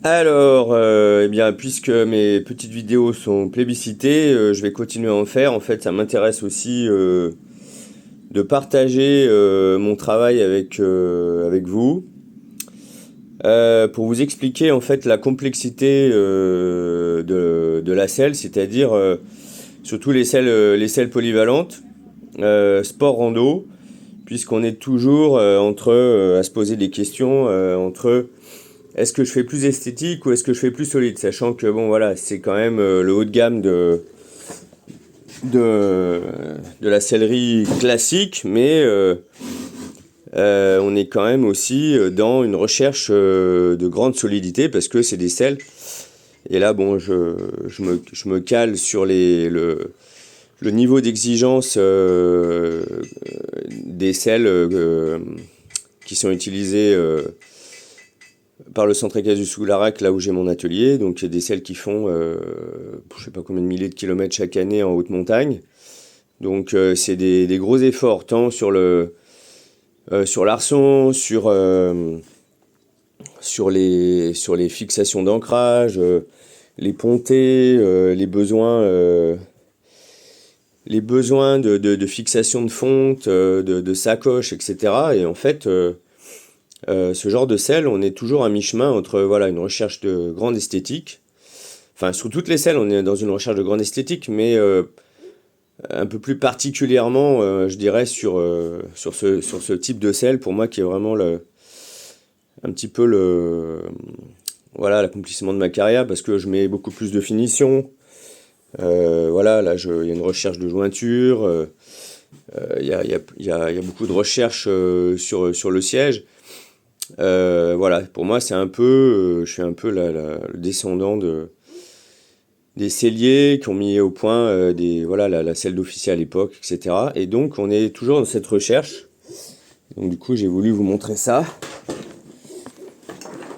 Alors, eh bien, puisque mes petites vidéos sont plébiscitées, je vais continuer à en faire. En fait, ça m'intéresse aussi de partager mon travail avec vous, pour vous expliquer en fait la complexité de la selle, c'est-à-dire surtout les selles polyvalentes, sport rando, puisqu'on est toujours à se poser des questions entre est-ce que je fais plus esthétique ou est-ce que je fais plus solide, sachant que bon voilà, c'est quand même le haut de gamme de, de la sellerie classique, mais on est quand même aussi dans une recherche de grande solidité parce que c'est des sels. Et là, bon, je me cale sur le niveau d'exigence des sels qui sont utilisés par le centre Casus Soularac, là où j'ai mon atelier. Donc il y a des selles qui font je sais pas combien de milliers de kilomètres chaque année en haute montagne. Donc c'est des gros efforts, tant sur l'arçon, sur les fixations d'ancrage, les pontées, les besoins de fixation de fonte, de sacoche, etc. Et en fait, ce genre de selle, on est toujours à mi-chemin entre voilà, une recherche de grande esthétique. Enfin, sur toutes les selles, on est dans une recherche de grande esthétique, mais un peu plus particulièrement, je dirais, sur ce type de selle, pour moi, qui est vraiment un petit peu voilà, l'accomplissement de ma carrière, parce que je mets beaucoup plus de finition. Voilà, là, il y a une recherche de jointure, il y a beaucoup de recherche sur le siège. Voilà, pour moi, c'est un peu, je suis un peu le descendant des selliers qui ont mis au point voilà, la selle d'officier à l'époque, etc. Et donc, on est toujours dans cette recherche. Donc, du coup, j'ai voulu vous montrer ça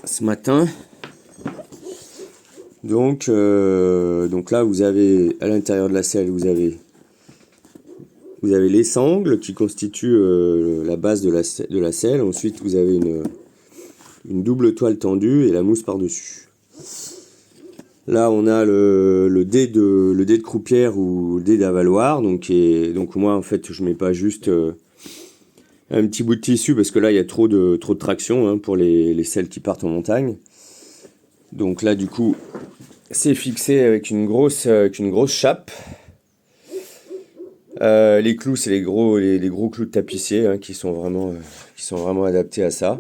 ce matin. Donc là, vous avez, à l'intérieur de la selle, vous avez les sangles qui constituent la base de la selle. Ensuite, vous avez une double toile tendue et la mousse par-dessus. Là, on a le dé de croupière ou le dé d'avaloir. Donc moi, en fait, je mets pas juste un petit bout de tissu parce que là, il y a trop de traction hein, pour les selles qui partent en montagne. Donc là, du coup, c'est fixé avec une grosse chape. Les clous, c'est les gros clous de tapissier hein, qui sont vraiment adaptés à ça.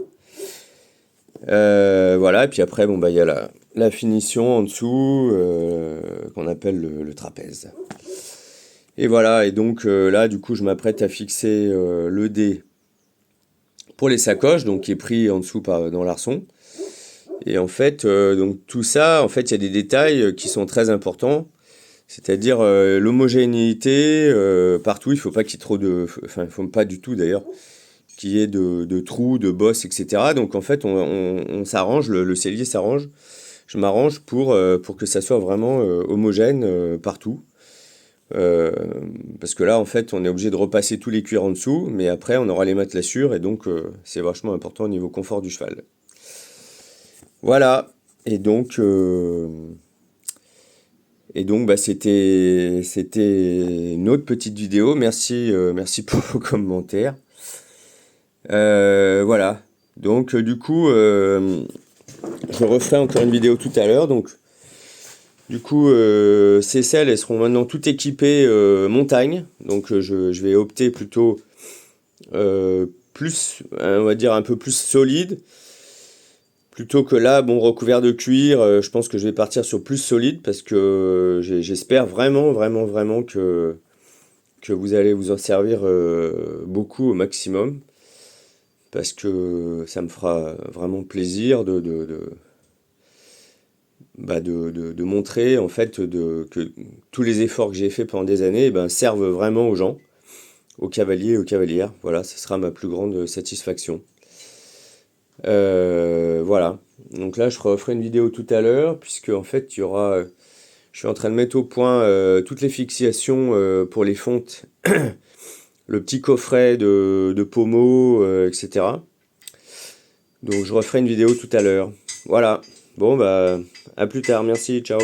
Voilà, et puis après, bon, bah, il y a la finition en dessous qu'on appelle le trapèze. Et voilà, et donc là, du coup, je m'apprête à fixer le dé pour les sacoches, donc qui est pris en dessous dans l'arçon. Et en fait, donc tout ça, en fait, il y a des détails qui sont très importants. C'est-à-dire l'homogénéité partout, il faut pas qu'il y ait trop enfin il faut pas du tout d'ailleurs qu'il y ait de trous, de bosses, etc. Donc en fait on s'arrange, le sellier s'arrange, je m'arrange pour que ça soit vraiment homogène partout. Parce que là en fait on est obligé de repasser tous les cuirs en dessous, mais après on aura les matelassures et donc c'est vachement important au niveau confort du cheval. Voilà, et donc... bah, c'était une autre petite vidéo. Merci, merci pour vos commentaires. Voilà. Donc du coup, je referai encore une vidéo tout à l'heure. Donc du coup, ces selles, elles seront maintenant toutes équipées montagne. Donc je vais opter plutôt plus, on va dire un peu plus solide. Plutôt que là, bon, recouvert de cuir, je pense que je vais partir sur plus solide parce que j'espère vraiment, vraiment, vraiment que vous allez vous en servir beaucoup au maximum. Parce que ça me fera vraiment plaisir de montrer en fait que tous les efforts que j'ai faits pendant des années servent vraiment aux gens, aux cavaliers et aux cavalières. Voilà, ce sera ma plus grande satisfaction. Voilà. Donc là, je referai une vidéo tout à l'heure, puisque en fait, il y aura. Je suis en train de mettre au point toutes les fixations pour les fontes, le petit coffret de pommeau, etc. Donc je referai une vidéo tout à l'heure. Voilà. Bon, bah, à plus tard, merci, ciao.